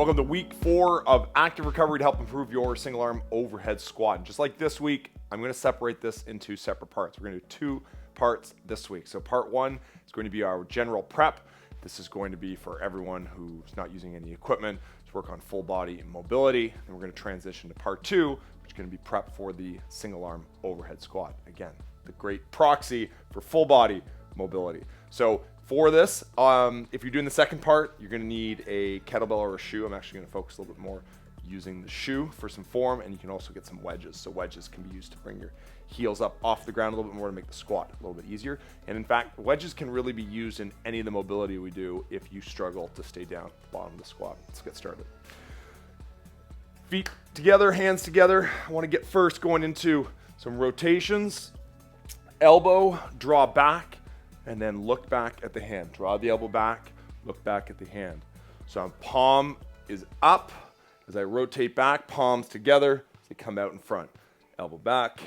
Welcome to week 4 of active recovery to help improve your single arm overhead squat. And just like this week, I'm going to separate this into separate parts. We're going to do 2 parts this week. So part 1 is going to be our general prep. This is going to be for everyone who's not using any equipment to work on full body mobility. And we're going to transition to part 2, which is going to be prep for the single arm overhead squat. Again, the great proxy for full body mobility. So for this, if you're doing the second part, you're going to need a kettlebell or a shoe. I'm actually going to focus a little bit more using the shoe for some form, and you can also get some wedges. So wedges can be used to bring your heels up off the ground a little bit more to make the squat a little bit easier. And in fact, wedges can really be used in any of the mobility we do if you struggle to stay down at the bottom of the squat. Let's get started. Feet together, hands together. I want to get first going into some rotations. Elbow, draw back, and then look back at the hand. Draw the elbow back, look back at the hand. So palm is up. As I rotate back, palms together, as they come out in front. Elbow back,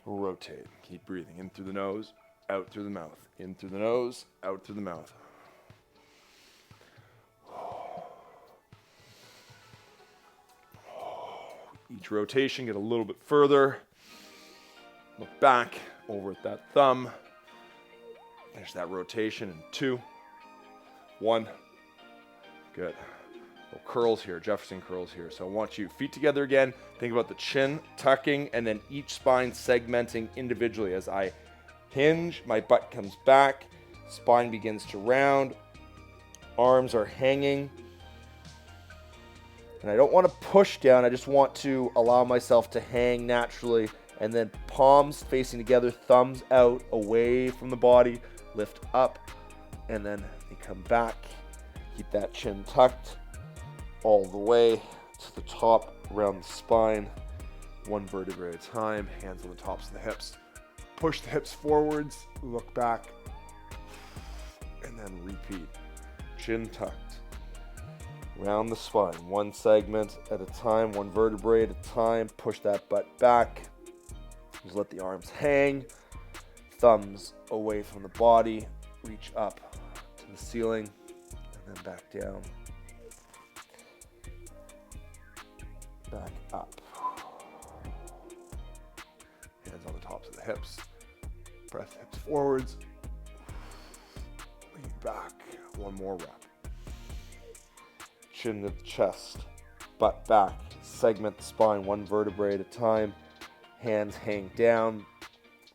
rotate. Keep breathing in through the nose, out through the mouth. In through the nose, out through the mouth. Each rotation, get a little bit further. Look back, over at that thumb. Finish that rotation in 2, 1. Good. Little curls here, Jefferson curls here. So I want you feet together again. Think about the chin tucking and then each spine segmenting individually. As I hinge, my butt comes back, spine begins to round, arms are hanging. And I don't want to push down, I just want to allow myself to hang naturally. And then palms facing together, thumbs out, away from the body, lift up, and then they come back. Keep that chin tucked all the way to the top, around the spine, 1 vertebrae at a time, hands on the tops of the hips. Push the hips forwards, look back, and then repeat. Chin tucked, around the spine, 1 segment at a time, 1 vertebrae at a time. Push that butt back. Just let the arms hang, thumbs away from the body, reach up to the ceiling, and then back down, back up. Hands on the tops of the hips, press hips forwards, lean back, 1 more rep. Chin to the chest, butt back, segment the spine, 1 vertebrae at a time. Hands hang down,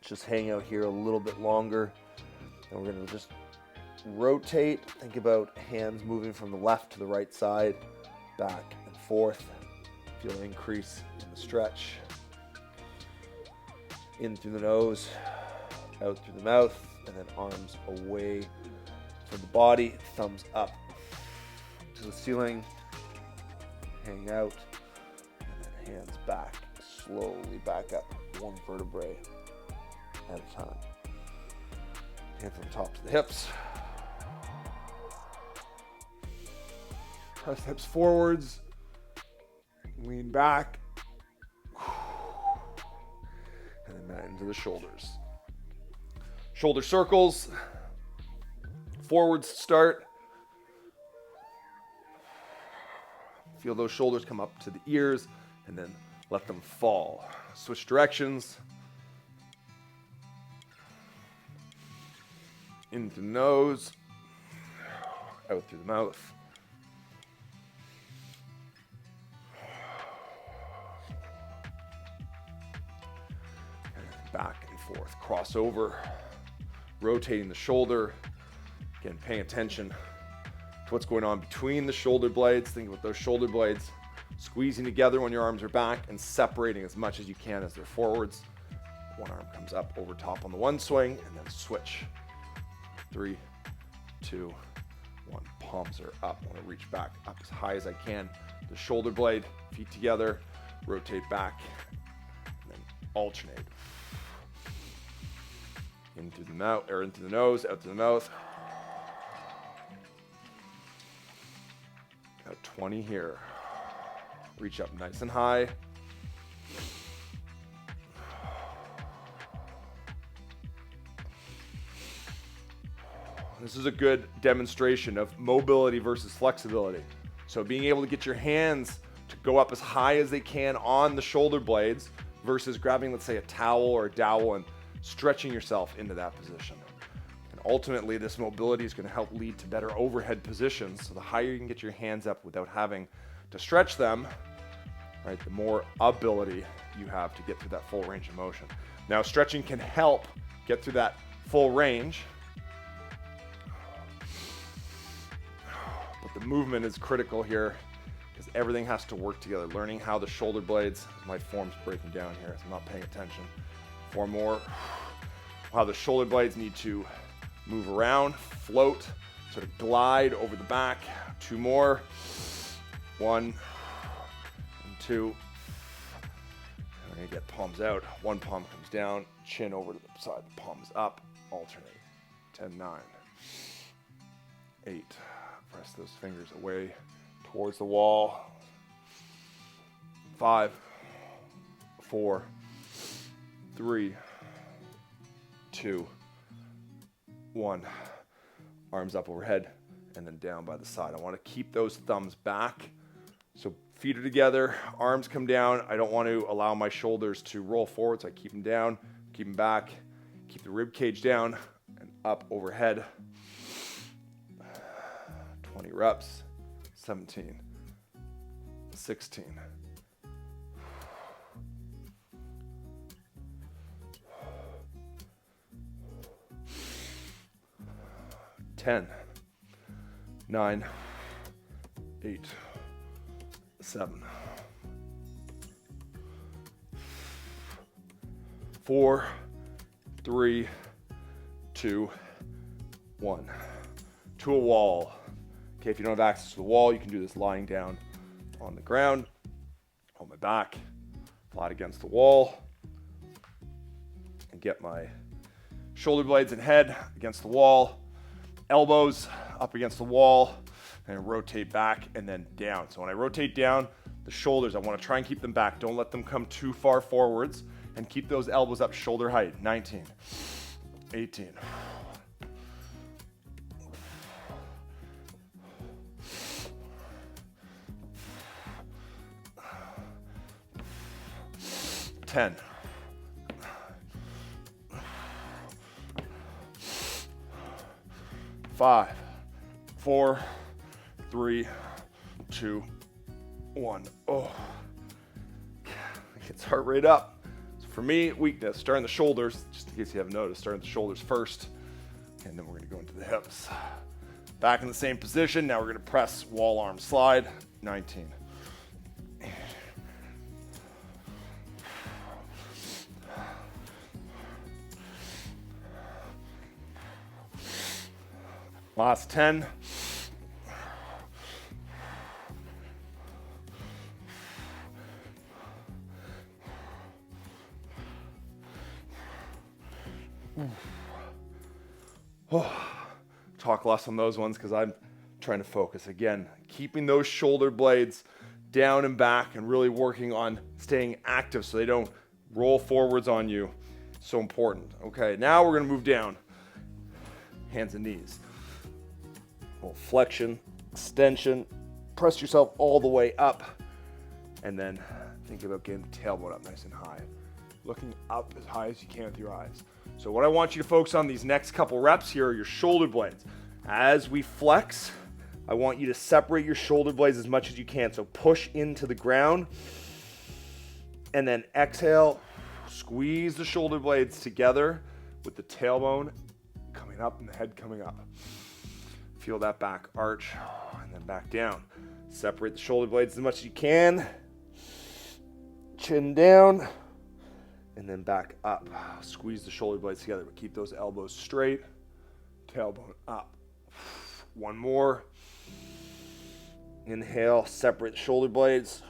just hang out here a little bit longer. And we're going to just rotate. Think about hands moving from the left to the right side, back and forth. Feel an increase in the stretch. In through the nose, out through the mouth, and then arms away from the body, thumbs up to the ceiling, hang out, and then hands back. Slowly back up, 1 vertebrae at a time. Hands on top of the hips. Press the hips forwards. Lean back. And then back into the shoulders. Shoulder circles. Forwards start. Feel those shoulders come up to the ears and then let them fall. Switch directions. In through the nose, out through the mouth. And back and forth. Cross over, rotating the shoulder. Again, paying attention to what's going on between the shoulder blades. Think about those shoulder blades squeezing together when your arms are back and separating as much as you can as they're forwards. 1 arm comes up over top on the 1 swing and then switch. 3, 2, 1. Palms are up. I want to reach back up as high as I can. The shoulder blade, feet together, rotate back, and then alternate. In through the mouth, or in through the nose, out through the mouth. Got 20 here. Reach up nice and high. This is a good demonstration of mobility versus flexibility. So being able to get your hands to go up as high as they can on the shoulder blades versus grabbing, let's say, a towel or a dowel and stretching yourself into that position. And ultimately, this mobility is going to help lead to better overhead positions. So the higher you can get your hands up without having to stretch them, right, the more ability you have to get through that full range of motion. Now, stretching can help get through that full range, but the movement is critical here because everything has to work together. Learning how the shoulder blades, my form's breaking down here, so I'm not paying attention. 4 more. How the shoulder blades need to move around, float, sort of glide over the back. 2 more. 1 and 2. We're gonna get palms out. 1 palm comes down, chin over to the side, palms up, alternate. 10, 9, 8. Press those fingers away towards the wall. 5, 4, 3, 2, 1. Arms up overhead and then down by the side. I want to keep those thumbs back. So feet are together, arms come down. I don't want to allow my shoulders to roll forward, so I keep them down, keep them back, keep the rib cage down and up overhead. 20 reps, 17, 16. 10, 9, 8, 7, 4, 3, 2, 1. To a wall. Okay, if you don't have access to the wall, you can do this lying down on the ground, on my back, flat against the wall, and get my shoulder blades and head against the wall, elbows up against the wall, and rotate back and then down. So when I rotate down, the shoulders, I want to try and keep them back. Don't let them come too far forwards, and keep those elbows up shoulder height. 19, 18, 10, 5, 4, 3, 2, 1. Oh, gets heart rate up. So for me, weakness, starting the shoulders, just in case you haven't noticed, starting the shoulders first, and then we're gonna go into the hips. Back in the same position, now we're gonna press wall arm slide, 19. Last 10. Oh, talk less on those ones because I'm trying to focus. Again, keeping those shoulder blades down and back and really working on staying active so they don't roll forwards on you. So important. Okay, now we're going to move down. Hands and knees. Little flexion, extension, press yourself all the way up, and then think about getting the tailbone up nice and high. Looking up as high as you can with your eyes. So what I want you to focus on these next couple reps here are your shoulder blades. As we flex, I want you to separate your shoulder blades as much as you can. So push into the ground, and then exhale, squeeze the shoulder blades together with the tailbone coming up and the head coming up. Feel that back arch, and then back down. Separate the shoulder blades as much as you can. Chin down, and then back up. Squeeze the shoulder blades together, but keep those elbows straight. Tailbone up. 1 more. Inhale, separate the shoulder blades.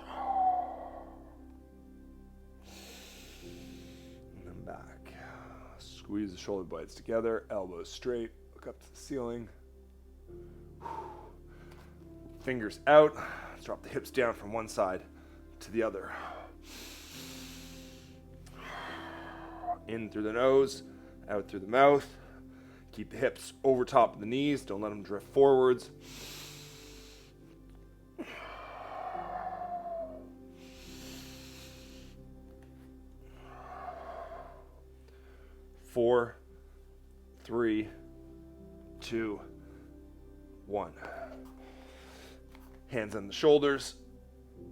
And then back. Squeeze the shoulder blades together, elbows straight, look up to the ceiling. Fingers out. Let's drop the hips down from one side to the other. In through the nose, out through the mouth. Keep the hips over top of the knees. Don't let them drift forwards. 4, 3, 2, 1. Hands on the shoulders.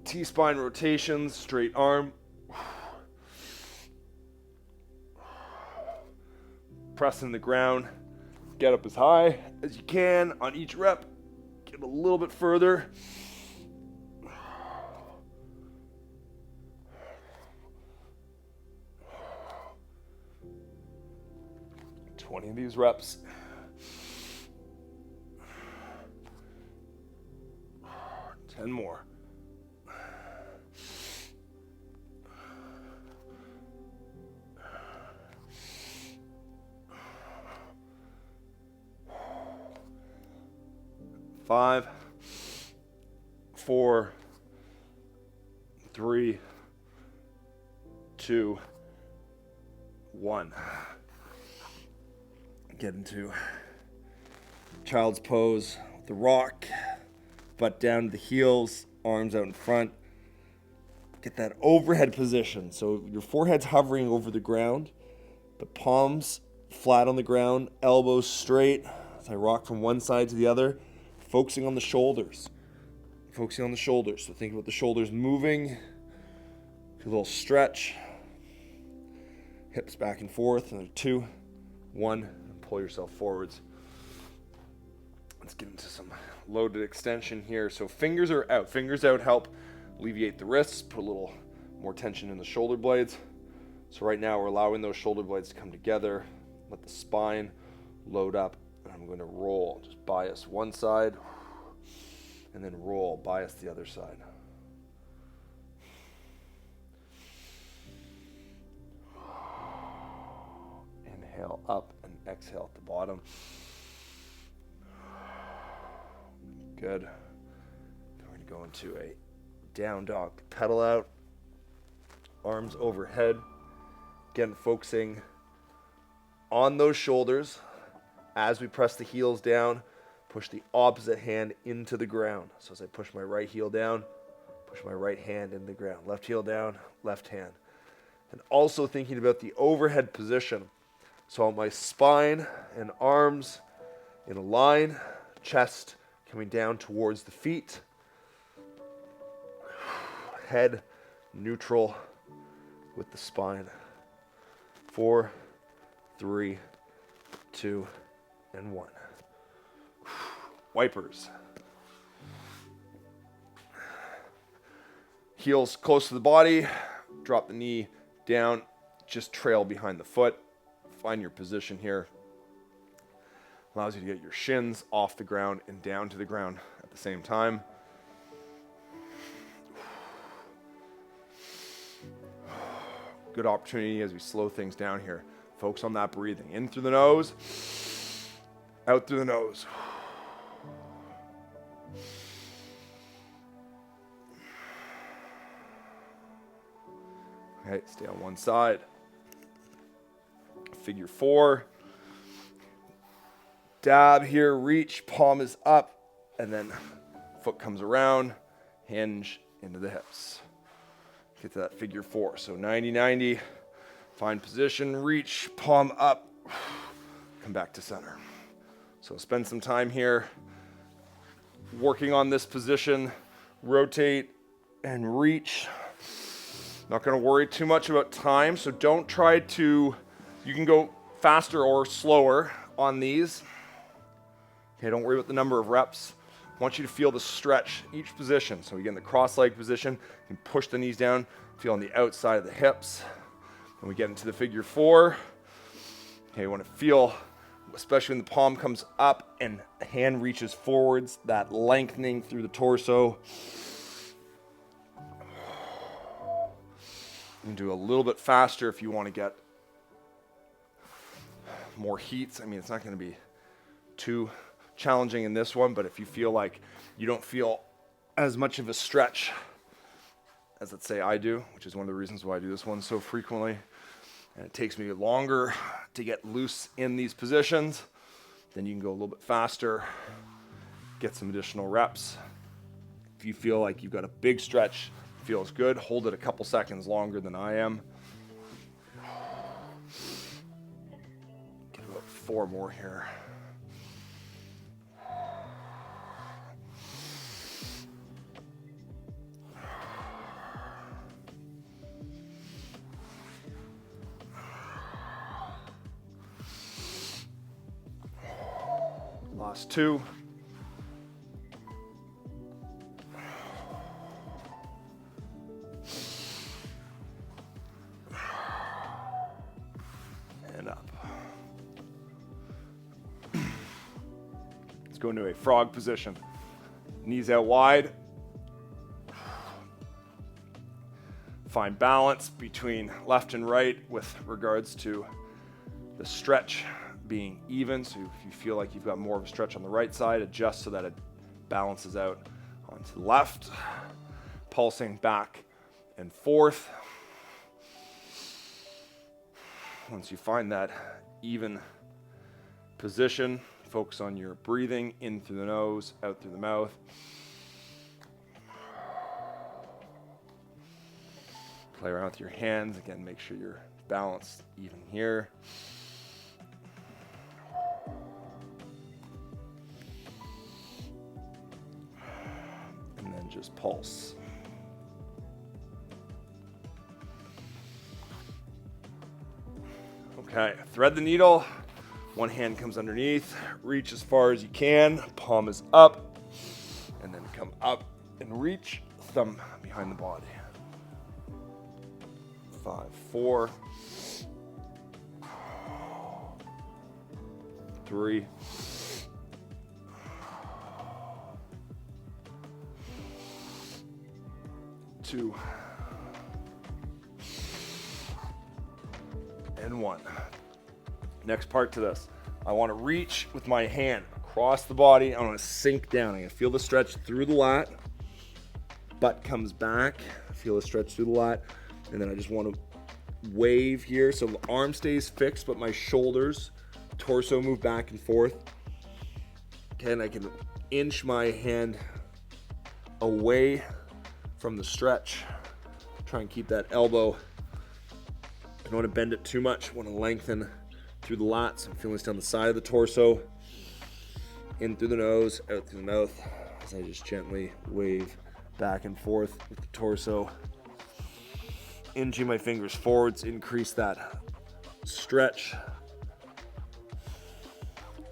T-spine rotations, straight arm. Pressing the ground. Get up as high as you can on each rep. Get a little bit further. 20 of these reps. 10 more. Five, 4, 3, 2, 1. Get into child's pose with the rock, butt down to the heels, arms out in front. Get that overhead position. So your forehead's hovering over the ground, but palms flat on the ground, elbows straight as I rock from one side to the other, focusing on the shoulders. Focusing on the shoulders. So think about the shoulders moving. A little stretch. Hips back and forth. Another 2, 1. Pull yourself forwards. Let's get into some loaded extension here. So fingers are out. Fingers out help alleviate the wrists, put a little more tension in the shoulder blades. So right now we're allowing those shoulder blades to come together. Let the spine load up. And I'm going to roll. Just bias one side and then roll, bias the other side. Inhale up and exhale at the bottom. Good. Then we're going to go into a down dog. Pedal out. Arms overhead. Again, focusing on those shoulders. As we press the heels down, push the opposite hand into the ground. So as I push my right heel down, push my right hand into the ground. Left heel down, left hand. And also thinking about the overhead position. So my spine and arms in a line, chest coming down towards the feet. Head neutral with the spine. 4, 3, 2, and 1. Wipers. Heels close to the body. Drop the knee down. Just trail behind the foot. Find your position here. Allows you to get your shins off the ground and down to the ground at the same time. Good opportunity as we slow things down here. Focus on that breathing. In through the nose, out through the nose. Okay, stay on one side. Figure 4. Dab here, reach, palm is up, and then foot comes around, hinge into the hips. Get to that figure 4. So 90-90, find position, reach, palm up, come back to center. So spend some time here working on this position, rotate and reach. Not going to worry too much about time, so don't try to, you can go faster or slower on these. Okay, don't worry about the number of reps. I want you to feel the stretch each position. So we get in the cross-leg position, you can push the knees down, feel on the outside of the hips. When we get into the figure 4, okay, you want to feel, especially when the palm comes up and the hand reaches forwards, that lengthening through the torso. You can do a little bit faster if you want to get more heats. I mean, it's not going to be too challenging in this one, but if you feel like you don't feel as much of a stretch as, let's say, I do, which is one of the reasons why I do this one so frequently, and it takes me longer to get loose in these positions, then you can go a little bit faster, get some additional reps. If you feel like you've got a big stretch, feels good, hold it a couple seconds longer than I am. 4 more here. Last 2. And up. Let's go into a frog position. Knees out wide. Find balance between left and right with regards to the stretch being even. So if you feel like you've got more of a stretch on the right side, adjust so that it balances out onto the left. Pulsing back and forth. Once you find that even position, focus on your breathing in through the nose, out through the mouth. Play around with your hands. Again, make sure you're balanced even here. And then just pulse. Okay, thread the needle. One hand comes underneath. Reach as far as you can. Palm is up. And then come up and reach. Thumb behind the body. 5, 4, 3, 2, and 1. Next part to this. I want to reach with my hand across the body. I want to sink down. I'm going to feel the stretch through the lat. Butt comes back. Feel the stretch through the lat. And then I just want to wave here. So the arm stays fixed, but my shoulders, torso move back and forth. Okay, and I can inch my hand away from the stretch. Try and keep that elbow. I don't want to bend it too much. I want to lengthen through the lats. I'm feeling this down the side of the torso. In through the nose, out through the mouth. As I just gently wave back and forth with the torso. Inching my fingers forwards, increase that stretch.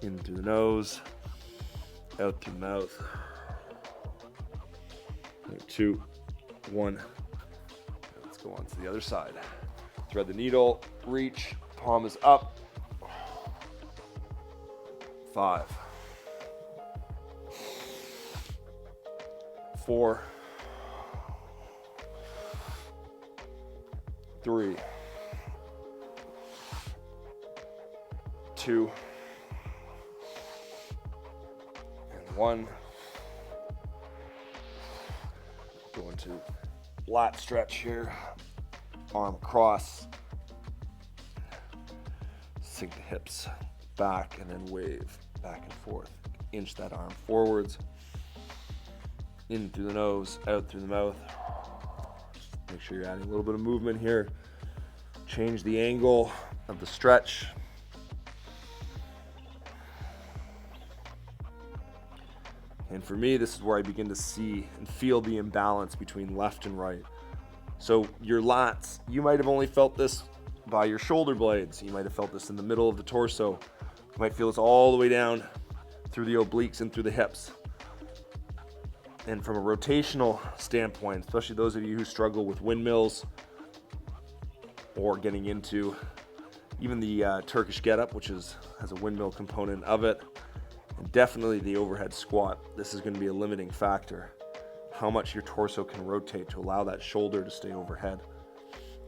In through the nose, out through the mouth. 2, 1. Let's go on to the other side. Thread the needle, reach, palm is up. 5, 4, 3, 2, and 1. Go into lat stretch here. Arm across. Sink the hips back and then wave back and forth. Inch that arm forwards. In through the nose, out through the mouth. Make sure you're adding a little bit of movement here. Change the angle of the stretch. And for me, this is where I begin to see and feel the imbalance between left and right. So your lats, you might have only felt this by your shoulder blades. You might have felt this in the middle of the torso. You might feel this all the way down through the obliques and through the hips. And from a rotational standpoint, especially those of you who struggle with windmills or getting into even the Turkish get-up, which has a windmill component of it, and definitely the overhead squat, this is going to be a limiting factor. How much your torso can rotate to allow that shoulder to stay overhead.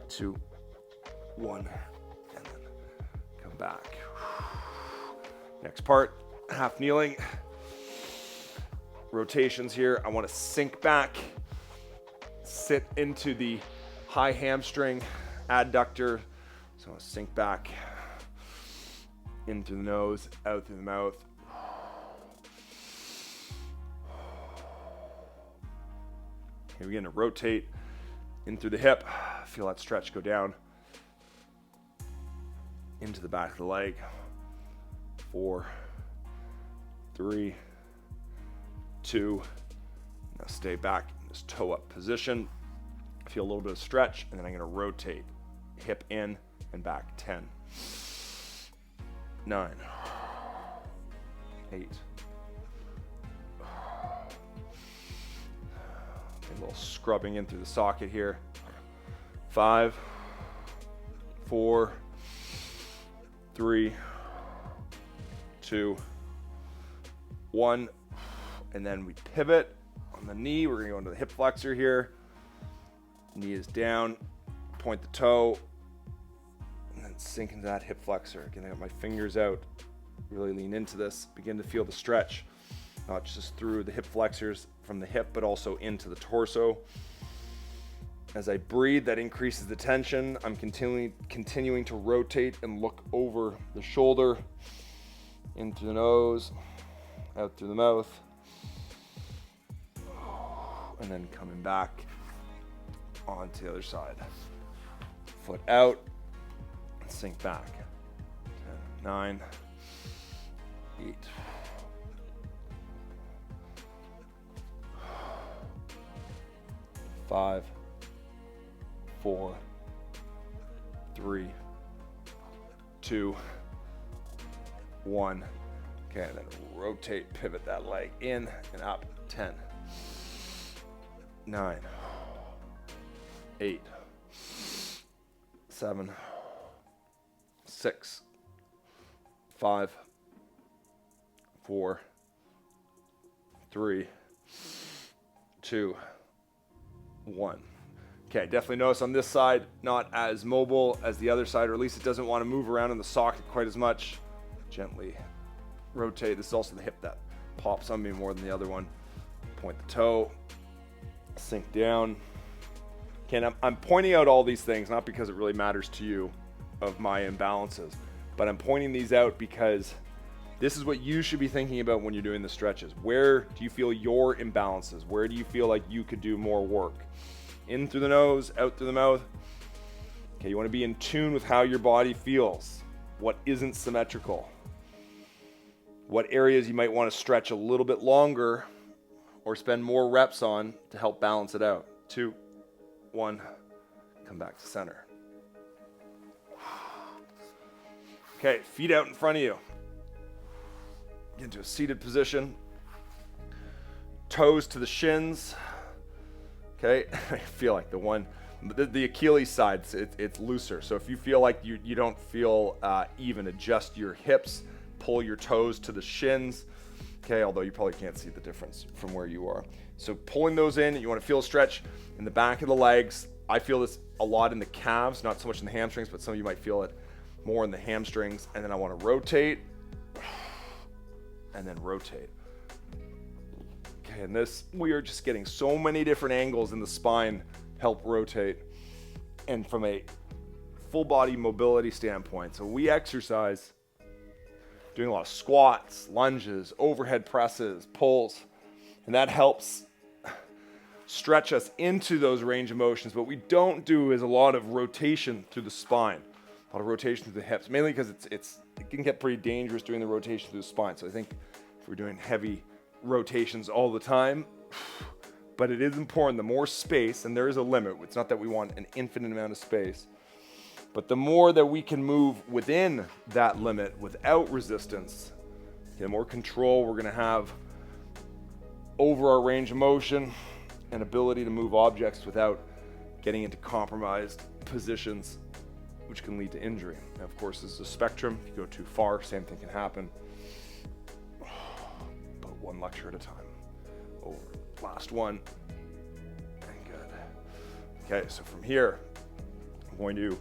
2, 1, and then come back. Next part, half kneeling. Rotations here. I want to sink back, sit into the high hamstring adductor. So I want to sink back in through the nose, out through the mouth. Here we're going to rotate in through the hip. Feel that stretch go down into the back of the leg. 4, 3, 2. Now stay back in this toe up position. Feel a little bit of stretch, and then I'm going to rotate. Hip in and back. 10, 9, 8. A little scrubbing in through the socket here. 5, 4, 3, 2, 1. And then we pivot on the knee. We're going to go into the hip flexor here. Knee is down. Point the toe. And then sink into that hip flexor. Again, I got my fingers out. Really lean into this. Begin to feel the stretch. Not just through the hip flexors from the hip, but also into the torso. As I breathe, that increases the tension. I'm continuing to rotate and look over the shoulder, into the nose, out through the mouth, and then coming back onto the other side. Foot out, and sink back. 10, 9, 8. 5, 4, 3, 2, 1. Okay, and then rotate, pivot that leg in and up. 10, 9, 8, 7, 6, 5, 4, 3, 2, 1. Okay, definitely notice on this side, not as mobile as the other side, or at least it doesn't want to move around in the socket quite as much. Gently rotate. This is also the hip that pops on me more than the other one. Point the toe, sink down. Okay, and I'm pointing out all these things, not because it really matters to you of my imbalances, but I'm pointing these out because this is what you should be thinking about when you're doing the stretches. Where do you feel your imbalances? Where do you feel like you could do more work? In through the nose, out through the mouth. Okay, you want to be in tune with how your body feels. What isn't symmetrical? What areas you might want to stretch a little bit longer or spend more reps on to help balance it out. 2, 1, come back to center. Okay, feet out in front of you. Get into a seated position. Toes to the shins. Okay, I feel like the Achilles side, it's looser. So if you feel like you don't feel even, adjust your hips, pull your toes to the shins. Okay, although you probably can't see the difference from where you are. So pulling those in, you want to feel a stretch in the back of the legs. I feel this a lot in the calves, not so much in the hamstrings, but some of you might feel it more in the hamstrings. And then I want to rotate and then rotate. Okay, and this, we are just getting so many different angles in the spine help rotate. And from a full body mobility standpoint, so we exercise doing a lot of squats, lunges, overhead presses, pulls, and that helps stretch us into those range of motions. What we don't do is a lot of rotation through the spine, a lot of rotation through the hips, mainly because it can get pretty dangerous doing the rotation through the spine. So I think if we're doing heavy rotations all the time, but it is important, the more space, and there is a limit, it's not that we want an infinite amount of space, but the more that we can move within that limit without resistance, the more control we're going to have over our range of motion and ability to move objects without getting into compromised positions, which can lead to injury. Now, of course, this is a spectrum. If you go too far, same thing can happen. But one lecture at a time. Over. Last one. And good. Okay, so from here, I'm going to,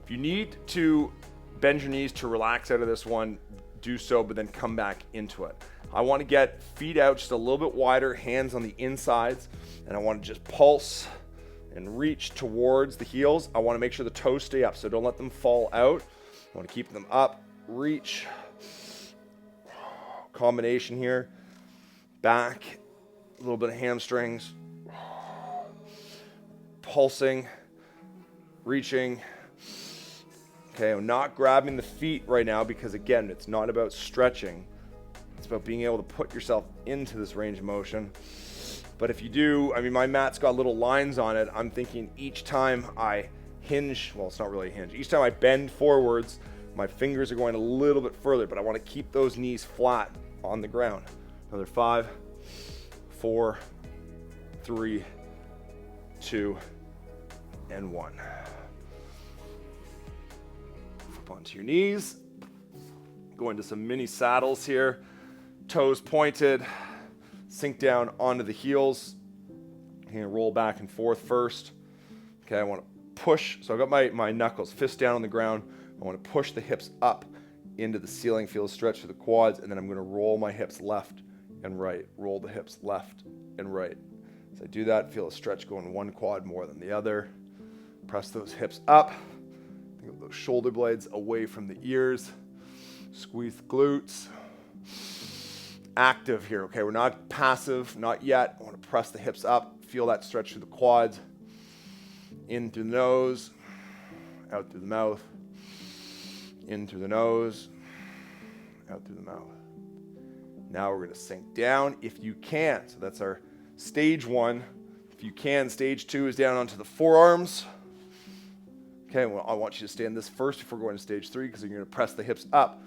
if you need to bend your knees to relax out of this one, do so, but then come back into it. I want to get feet out just a little bit wider, hands on the insides, and I want to just pulse and reach towards the heels. I want to make sure the toes stay up, so don't let them fall out. I want to keep them up, reach. Combination here. Back, a little bit of hamstrings. Pulsing, reaching. Okay, I'm not grabbing the feet right now because, again, it's not about stretching. It's about being able to put yourself into this range of motion. But if you do, I mean, my mat's got little lines on it. I'm thinking each time I hinge, well, it's not really a hinge. Each time I bend forwards, my fingers are going a little bit further, but I want to keep those knees flat on the ground. Another 5, 4, 3, 2, and 1. Flip onto your knees. Go into some mini saddles here. Toes pointed. Sink down onto the heels. You're going to roll back and forth first. Okay, I want to push. So I've got my knuckles, fist down on the ground. I want to push the hips up into the ceiling, feel a stretch through the quads, and then I'm going to roll my hips left and right. Roll the hips left and right. As I do that, feel a stretch going one quad more than the other. Press those hips up. Think of those shoulder blades away from the ears. Squeeze the glutes. Active here, okay? We're not passive, not yet. I want to press the hips up. Feel that stretch through the quads. In through the nose, out through the mouth. In through the nose, out through the mouth. Now we're going to sink down if you can. So that's our stage 1. If you can, stage 2 is down onto the forearms. Okay, well, I want you to stay in this first before going to stage 3 because you're going to press the hips up.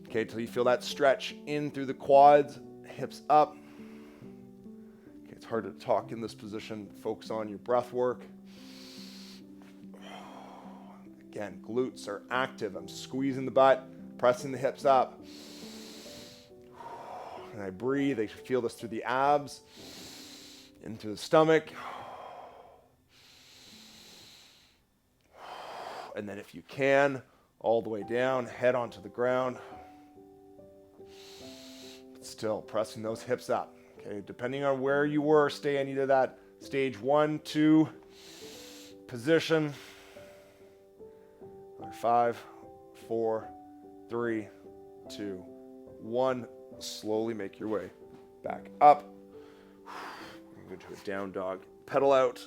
Okay, until you feel that stretch in through the quads, hips up. Okay, it's hard to talk in this position. Focus on your breath work. Again, glutes are active. I'm squeezing the butt, pressing the hips up. And I breathe. I feel this through the abs, into the stomach. And then if you can, all the way down, head onto the ground. But still pressing those hips up. Okay, depending on where you were, stay in either that stage 1, 2 position. 5, 4, 3, 2, 1. Slowly make your way back up. Go to a down dog. Pedal out.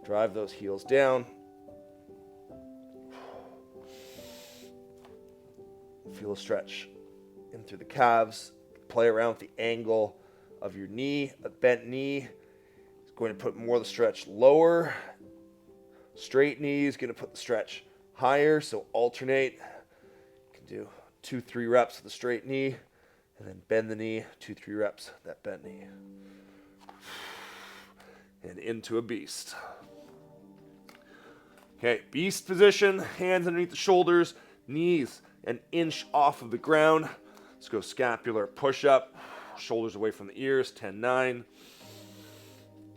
Drive those heels down. Feel a stretch in through the calves. Play around with the angle of your knee. A bent knee is going to put more of the stretch lower. Straight knee is going to put the stretch higher, so alternate. You can do 2-3 reps with the straight knee, and then bend the knee, 2-3 reps, that bent knee. And into a beast. Okay, beast position, hands underneath the shoulders, knees an inch off of the ground. Let's go scapular push-up, shoulders away from the ears, 10, 9,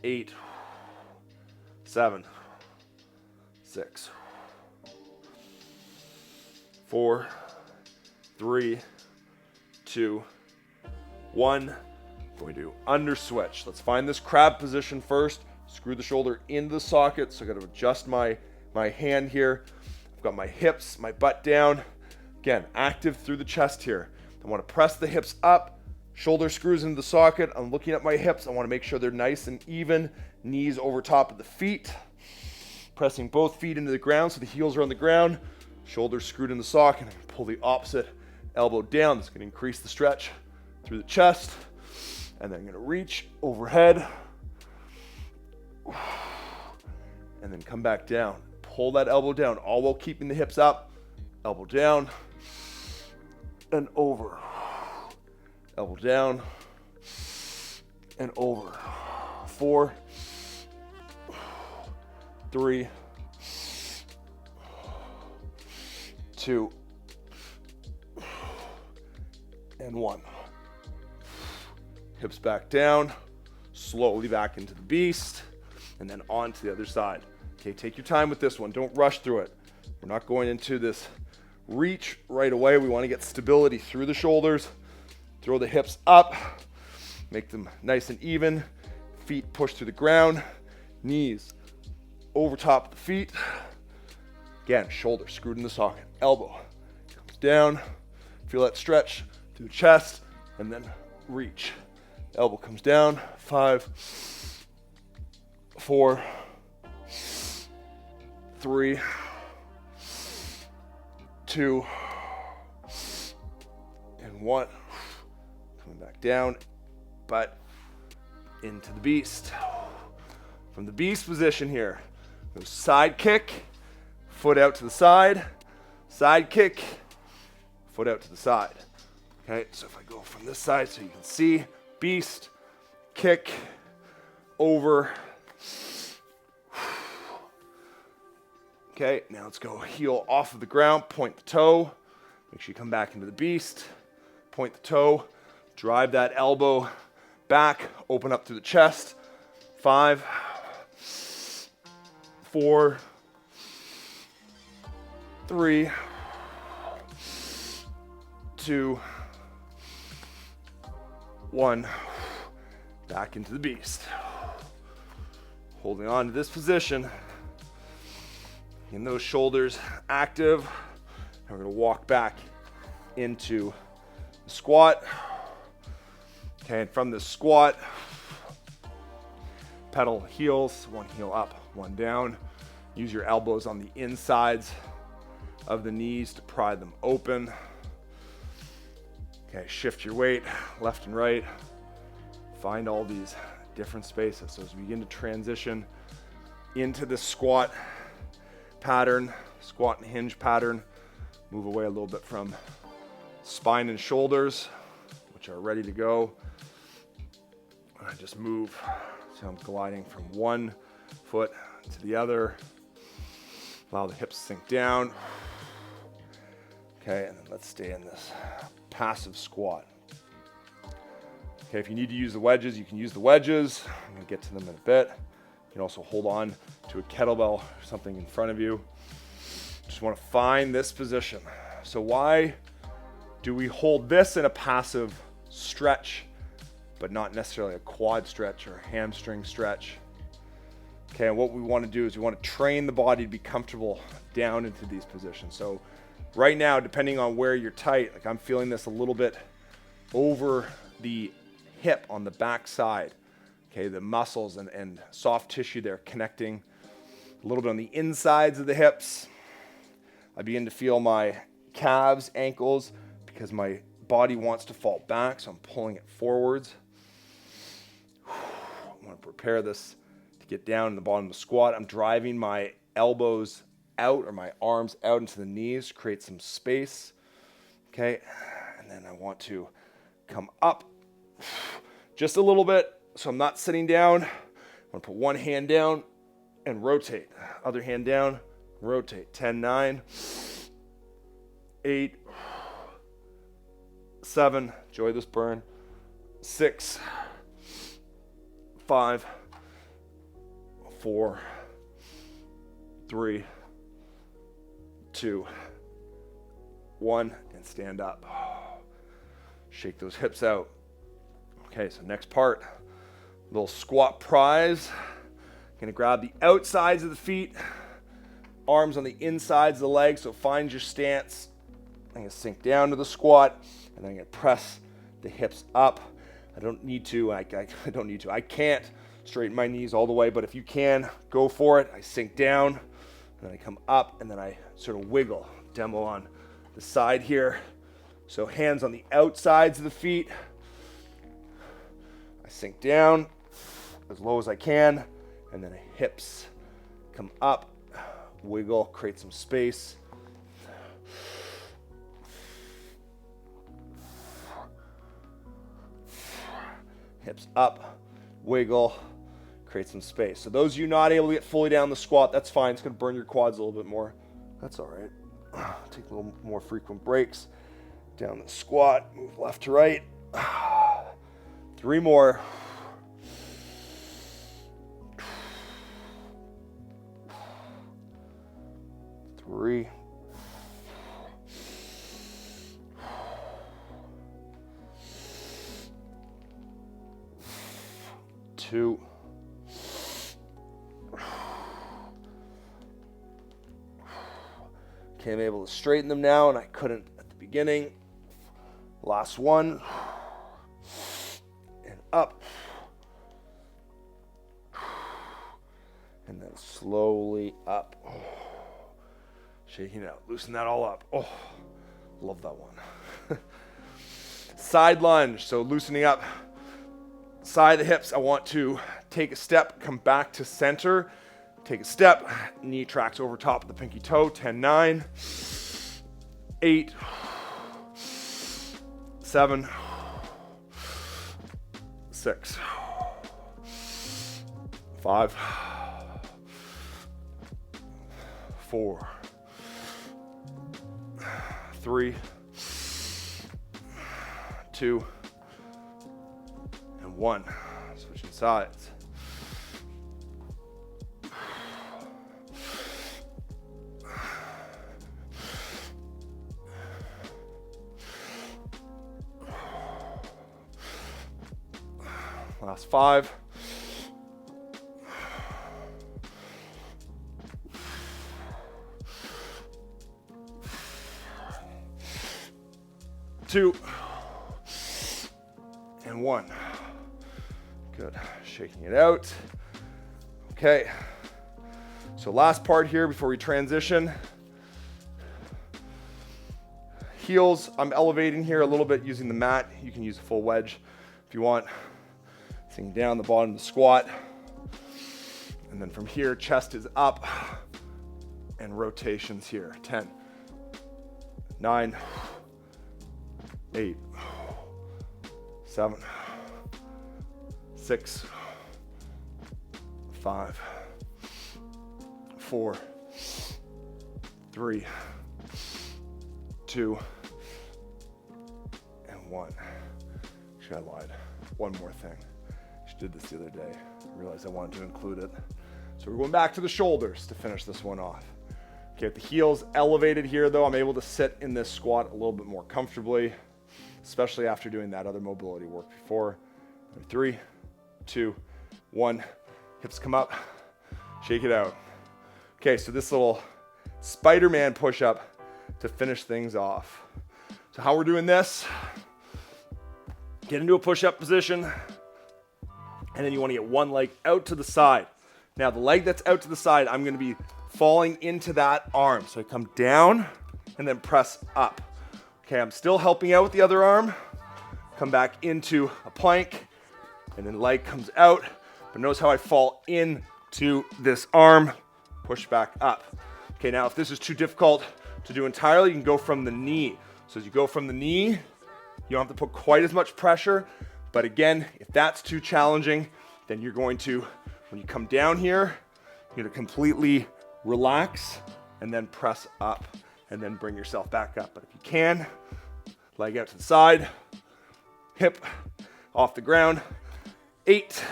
8, 7, 6, 4, 3, 2, 1. Going to under switch. Let's find this crab position first. Screw the shoulder into the socket. So I got to adjust my hand here. I've got my hips, my butt down. Again, active through the chest here. I want to press the hips up. Shoulder screws into the socket. I'm looking at my hips. I want to make sure they're nice and even. Knees over top of the feet. Pressing both feet into the ground so the heels are on the ground. Shoulders screwed in the socket. Pull the opposite elbow down. This is going to increase the stretch through the chest. And then I'm going to reach overhead. And then come back down. Pull that elbow down, all while keeping the hips up. Elbow down. And over. Elbow down. And over. 4, 3, 2, and 1. Hips back down, slowly back into the beast, and then on to the other side. Okay, take your time with this one. Don't rush through it. We're not going into this reach right away. We want to get stability through the shoulders. Throw the hips up. Make them nice and even. Feet push through the ground. Knees over top of the feet. Again, shoulder screwed in the socket. Elbow comes down. Feel that stretch through the chest. And then reach. Elbow comes down. 5, 4, 3, 2, and 1. Coming back down, but into the beast. From the beast position here, go side kick, foot out to the side kick, foot out to the side. Okay, so if I go from this side so you can see, beast, kick, over. Okay, now let's go heel off of the ground, point the toe, make sure you come back into the beast, point the toe, drive that elbow back, open up through the chest. 5, 4, 3, 2, 1. Back into the beast. Holding on to this position. In those shoulders active. And we're going to walk back into the squat. Okay, and from the squat, pedal heels, one heel up, one down. Use your elbows on the insides of the knees to pry them open. Okay, shift your weight left and right. Find all these different spaces. So as we begin to transition into the squat pattern, squat and hinge pattern, move away a little bit from spine and shoulders, which are ready to go. I just move, so I'm gliding from one foot to the other. Allow the hips to sink down. Okay, and then let's stay in this passive squat. Okay, if you need to use the wedges, you can use the wedges. I'm gonna get to them in a bit. You can also hold on to a kettlebell or something in front of you. Just wanna find this position. So why do we hold this in a passive stretch, but not necessarily a quad stretch or a hamstring stretch? Okay, and what we wanna do is we wanna train the body to be comfortable down into these positions. So right now, depending on where you're tight, like I'm feeling this a little bit over the hip on the back side. Okay, the muscles and soft tissue there connecting a little bit on the insides of the hips. I begin to feel my calves, ankles, because my body wants to fall back, so I'm pulling it forwards. I want to prepare this to get down in the bottom of the squat. I'm driving my elbows out or my arms out into the knees, create some space. Okay, and then I want to come up just a little bit, so I'm not sitting down. I'm gonna put one hand down and rotate. Other hand down, rotate. 10, 9, 8, 7, enjoy this burn. 6, 5, 4, 3, 2, 1, and stand up. Shake those hips out. Okay, so next part, little squat prize. Gonna grab the outsides of the feet, arms on the insides of the legs, so find your stance. I'm gonna sink down to the squat, and I'm gonna press the hips up. I don't need to, I can't straighten my knees all the way, but if you can, go for it. I sink down, and then I come up, and then I sort of wiggle. Demo on the side here. So hands on the outsides of the feet. I sink down as low as I can, and then hips come up, wiggle, create some space. Hips up, wiggle, create some space. So those of you not able to get fully down the squat, that's fine. It's gonna burn your quads a little bit more. That's all right. Take a little more frequent breaks. Down the squat, move left to right. 3 more. 3. 2. Okay, I'm able to straighten them now, and I couldn't at the beginning. Last one. And up. And then slowly up. Shaking it out. Loosen that all up. Oh, love that one. Side lunge. So loosening up side of the hips. I want to take a step, come back to center. Take a step. Knee tracks over top of the pinky toe. 10, 9, 8, 7, 6, 5, 4, 3, 2, and 1. Switching sides. Last 5. 2, and 1. Good. Shaking it out. Okay. So last part here before we transition. Heels, I'm elevating here a little bit using the mat. You can use a full wedge if you want. Sinking down the bottom of the squat. And then from here, chest is up. And rotations here. 10, 9, 8, 7, 6, 5, 4, 3, 2, and 1. Actually, I lied. One more thing. I did this the other day. I realized I wanted to include it. So we're going back to the shoulders to finish this one off. Okay, with the heels elevated here though, I'm able to sit in this squat a little bit more comfortably, especially after doing that other mobility work before. 3, 2, 1. Hips come up, shake it out. Okay, so this little Spider-Man push-up to finish things off. So how we're doing this, get into a push-up position, and then you want to get one leg out to the side. Now the leg that's out to the side, I'm going to be falling into that arm. So I come down and then press up. Okay, I'm still helping out with the other arm. Come back into a plank, and then leg comes out. But notice how I fall into this arm, push back up. Okay, now if this is too difficult to do entirely, you can go from the knee. So as you go from the knee, you don't have to put quite as much pressure. But again, if that's too challenging, then you're going to, when you come down here, you're gonna completely relax and then press up and then bring yourself back up. But if you can, leg out to the side, hip off the ground. 8,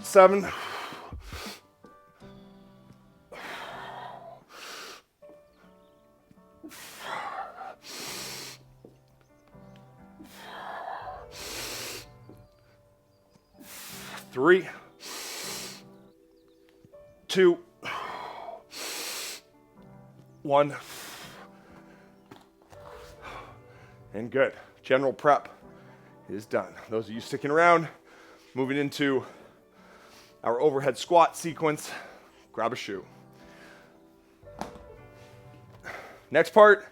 7, 3, 2, 1, and good. General prep is done. Those of you sticking around, moving into our overhead squat sequence, grab a shoe. Next part,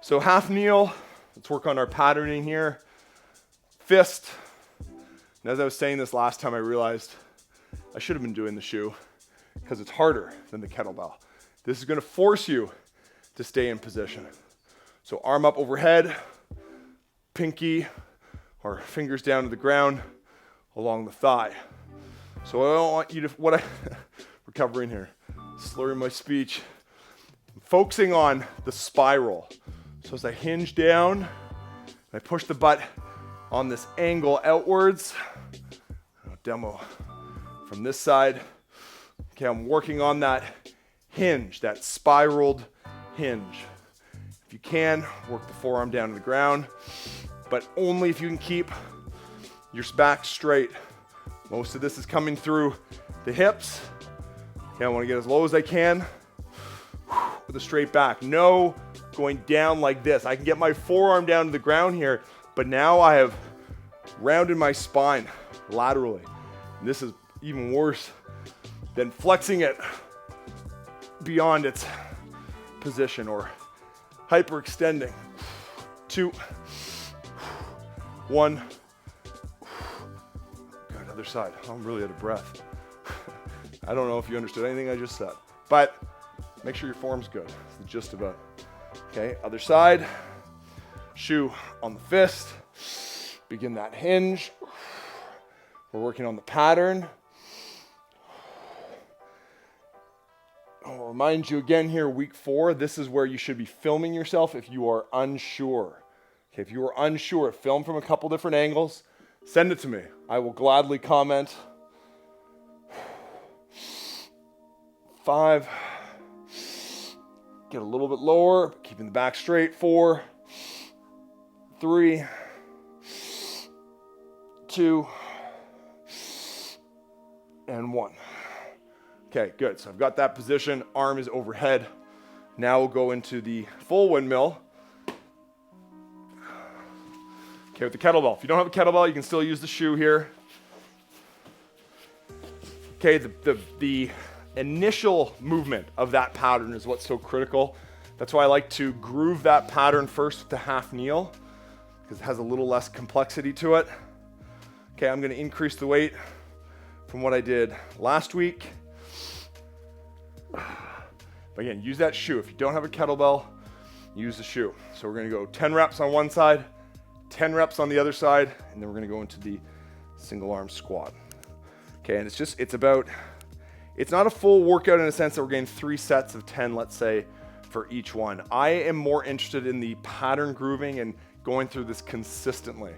so half kneel. Let's work on our patterning here. Fist. And as I was saying this last time, I realized I should have been doing the shoe because it's harder than the kettlebell. This is going to force you to stay in position. So arm up overhead, pinky or fingers down to the ground along the thigh. So I don't want you to, recovering here, slurring my speech, I'm focusing on the spiral. So as I hinge down, I push the butt on this angle outwards. I'll demo from this side. Okay, I'm working on that hinge, that spiraled hinge. If you can, work the forearm down to the ground, but only if you can keep your back straight. Most of this is coming through the hips. Okay, I want to get as low as I can with a straight back. No going down like this. I can get my forearm down to the ground here, but now I have rounded my spine laterally. And this is even worse than flexing it beyond its position or hyperextending. 2, 1. Good, other side. I'm really out of breath. I don't know if you understood anything I just said, but make sure your form's good. That's the gist of it. Okay, other side. Shoe on the fist. Begin that hinge. We're working on the pattern. I'll remind you again here, week 4, this is where you should be filming yourself if you are unsure. Okay, if you are unsure, film from a couple different angles. Send it to me. I will gladly comment. 5. Get a little bit lower, keeping the back straight. 4, 3, 2, and 1. Okay, good. So I've got that position. Arm is overhead. Now we'll go into the full windmill. Okay, with the kettlebell. If you don't have a kettlebell, you can still use the shoe here. Okay, the initial movement of that pattern is what's so critical. That's why I like to groove that pattern first with the half kneel, because it has a little less complexity to it. Okay, I'm going to increase the weight from what I did last week. But again, use that shoe. If you don't have a kettlebell, use the shoe. So we're going to go 10 reps on one side, 10 reps on the other side, and then we're going to go into the single arm squat. Okay, and it's not a full workout in a sense that we're getting 3 sets of 10, let's say, for each one. I am more interested in the pattern grooving and going through this consistently.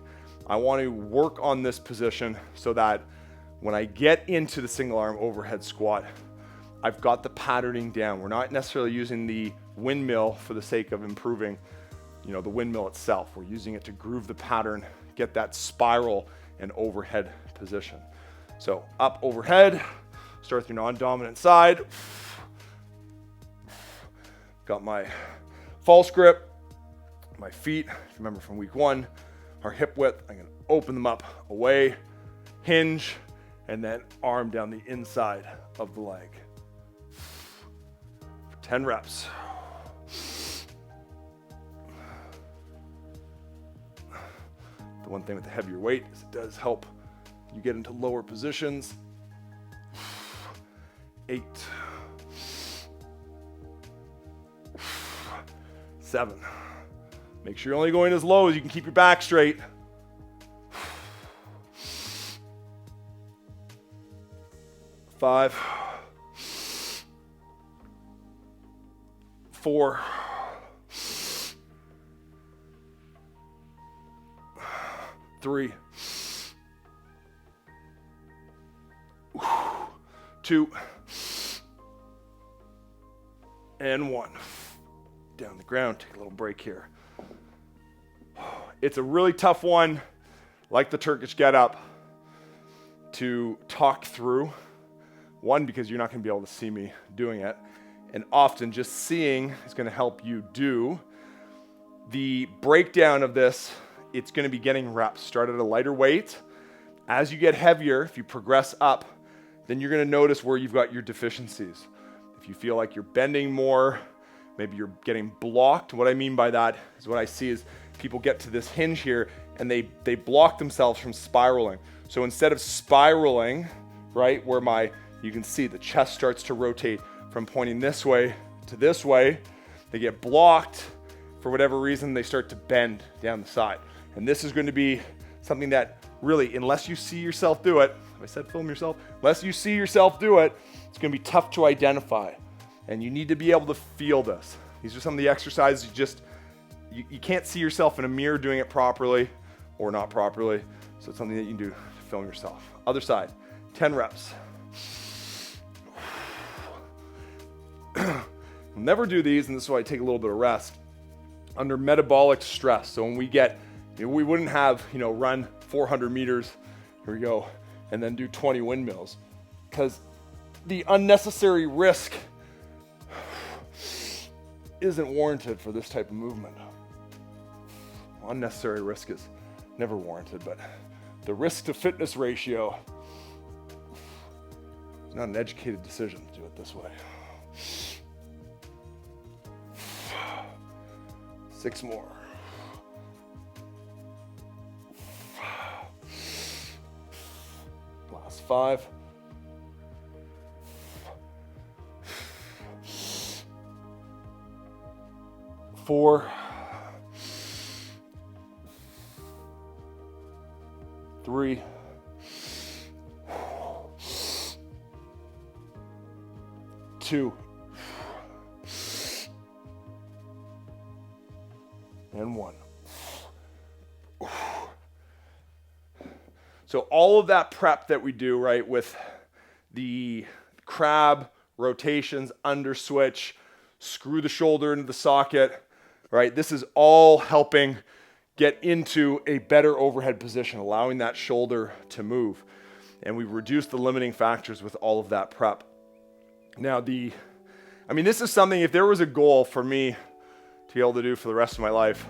I want to work on this position so that when I get into the single arm overhead squat, I've got the patterning down. We're not necessarily using the windmill for the sake of improving, the windmill itself. We're using it to groove the pattern, get that spiral and overhead position. So up overhead, start with your non-dominant side. Got my false grip, my feet, if you remember from week 1, are hip width. I'm gonna open them up away, hinge, and then arm down the inside of the leg. 10 reps. The one thing with the heavier weight is it does help you get into lower positions. 8, 7. Make sure you're only going as low as you can keep your back straight. 5, 4, 3, 2, and 1. Down the ground, take a little break here. It's a really tough one, like the Turkish get up, to talk through. One, because you're not going to be able to see me doing it. And often just seeing is going to help you do. The breakdown of this, it's going to be getting reps. Start at a lighter weight. As you get heavier, if you progress up, then you're going to notice where you've got your deficiencies. If you feel like you're bending more, maybe you're getting blocked. What I mean by that is what I see is people get to this hinge here and they block themselves from spiraling. So instead of spiraling, right, where you can see the chest starts to rotate from pointing this way to this way, they get blocked. For whatever reason, they start to bend down the side. And this is going to be something that really, unless you see yourself do it, I said film yourself, unless you see yourself do it, it's going to be tough to identify. And you need to be able to feel this. These are some of the exercises you can't see yourself in a mirror doing it properly or not properly. So it's something that you can do to film yourself. Other side, 10 reps. We'll never do these, and this is why I take a little bit of rest, under metabolic stress. So when we wouldn't have, run 400 meters, here we go, and then do 20 windmills, because the unnecessary risk isn't warranted for this type of movement. Unnecessary risk is never warranted, but the risk to fitness ratio is not an educated decision to do it this way. 6 more. 5. 4. 3. 2. And 1. So all of that prep that we do, right, with the crab, rotations, under switch, screw the shoulder into the socket, right? This is all helping get into a better overhead position, allowing that shoulder to move. And we reduce the limiting factors with all of that prep. Now this is something, if there was a goal for me to be able to do for the rest of my life,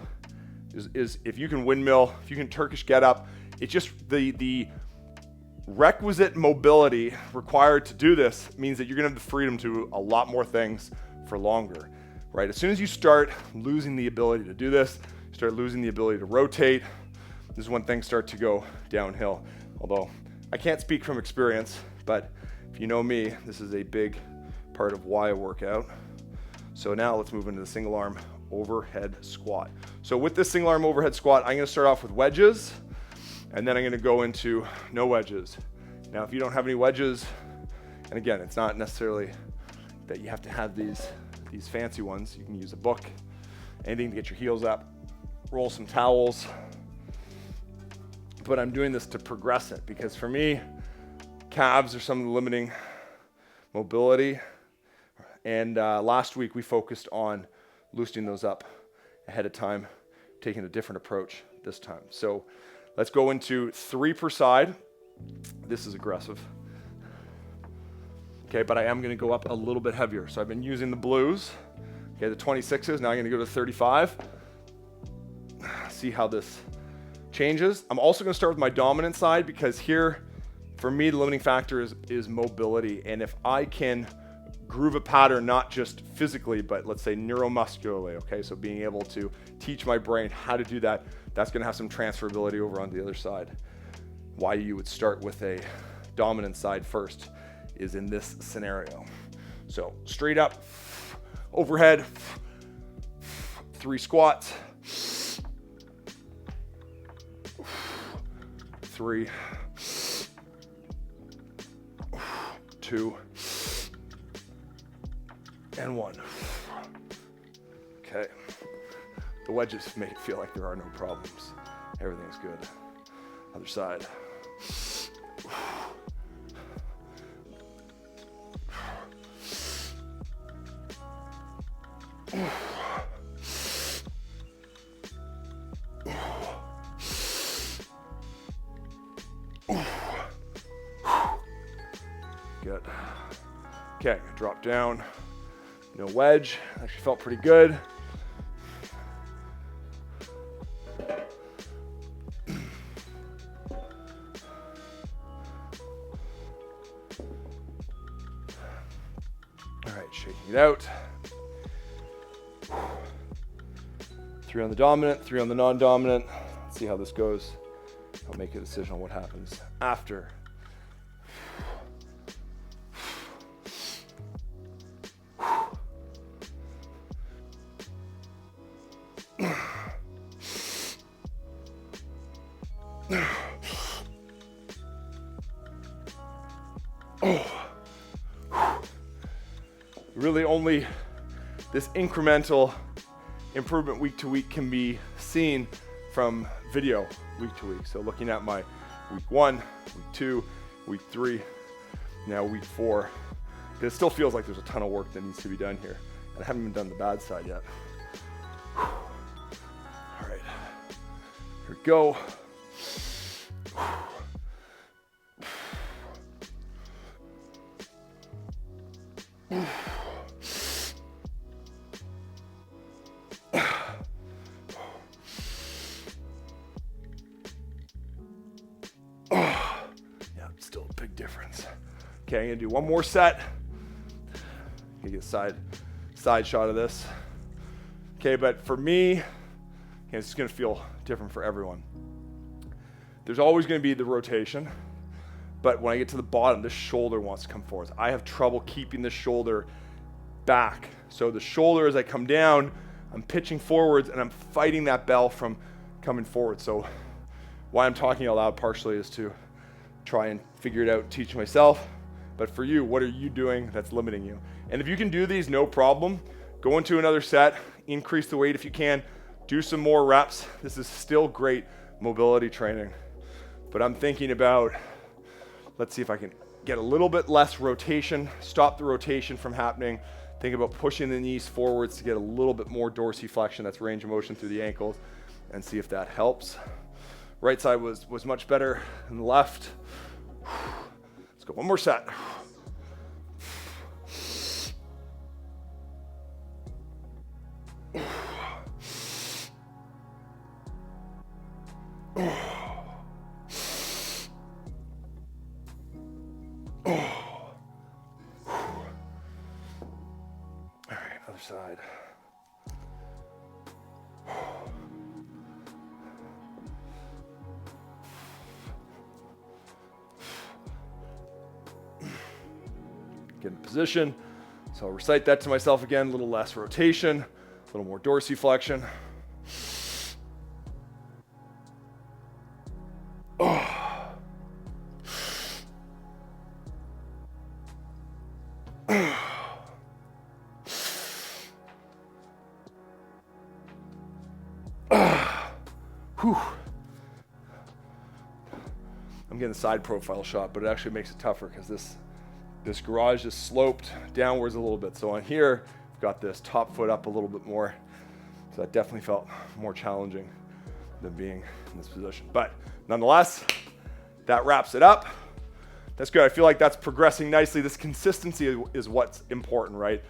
is if you can windmill, if you can Turkish get up, it's just the requisite mobility required to do this means that you're gonna have the freedom to do a lot more things for longer, right? As soon as you start losing the ability to do this, you start losing the ability to rotate, this is when things start to go downhill. Although I can't speak from experience, but if you know me, this is a big part of why I work out. So now let's move into the single arm overhead squat. So with this single arm overhead squat, I'm gonna start off with wedges, and then I'm gonna go into no wedges. Now, if you don't have any wedges, and again, it's not necessarily that you have to have these fancy ones. You can use a book, anything to get your heels up, roll some towels. But I'm doing this to progress it because for me, calves are some of the limiting mobility. And last week we focused on loosening those up ahead of time, taking a different approach this time. So let's go into 3 per side. This is aggressive. Okay, but I am gonna go up a little bit heavier. So I've been using the blues, okay, the 26s, now I'm gonna go to 35. See how this changes. I'm also gonna start with my dominant side because here, for me, the limiting factor is mobility. And if I can groove a pattern, not just physically, but let's say neuromuscularly, okay? So being able to teach my brain how to do that, that's gonna have some transferability over on the other side. Why you would start with a dominant side first is in this scenario. So straight up, overhead, 3 squats, 3, 2, and 1. Okay. The wedges make it feel like there are no problems. Everything's good. Other side. Good. Okay, drop down. No wedge. Actually felt pretty good. All right, shaking it out. 3 on the dominant, 3 on the non-dominant. Let's see how this goes. I'll make a decision on what happens after. Really only this incremental improvement week to week can be seen from video week to week. So looking at my week 1, week 2, week 3, now week 4, because it still feels like there's a ton of work that needs to be done here. And I haven't even done the bad side yet. All right, here we go. Still a big difference. Okay, I'm gonna do one more set. Get a side shot of this. Okay, but for me, and it's going to feel different for everyone. There's always going to be the rotation, but when I get to the bottom, this shoulder wants to come forward. I have trouble keeping the shoulder back. So the shoulder, as I come down, I'm pitching forwards and I'm fighting that bell from coming forward. So why I'm talking out loud partially is to try and figure it out and teach myself. But for you, what are you doing that's limiting you? And if you can do these, no problem. Go into another set, increase the weight if you can, do some more reps. This is still great mobility training. But I'm thinking about, let's see if I can get a little bit less rotation, stop the rotation from happening. Think about pushing the knees forwards to get a little bit more dorsiflexion, that's range of motion through the ankles, and see if that helps. Right side was much better than the left. Let's go one more set. Side. Get in position. So I'll recite that to myself again, a little less rotation, a little more dorsiflexion. I'm getting a side profile shot, but it actually makes it tougher because this garage is sloped downwards a little bit. So on here, I've got this top foot up a little bit more. So that definitely felt more challenging than being in this position. But nonetheless, that wraps it up. That's good. I feel like that's progressing nicely. This consistency is what's important, right?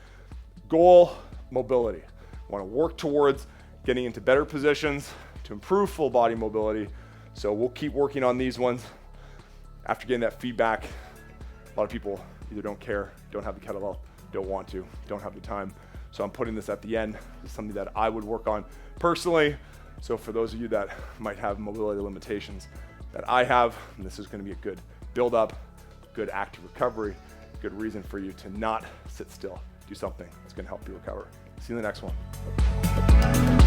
Goal, mobility. I want to work towards getting into better positions to improve full body mobility. So we'll keep working on these ones. After getting that feedback, a lot of people either don't care, don't have the kettlebell, don't want to, don't have the time. So I'm putting this at the end. This is something that I would work on personally. So for those of you that might have mobility limitations that I have, this is going to be a good build up, good active recovery, good reason for you to not sit still. Do something that's going to help you recover. See you in the next one.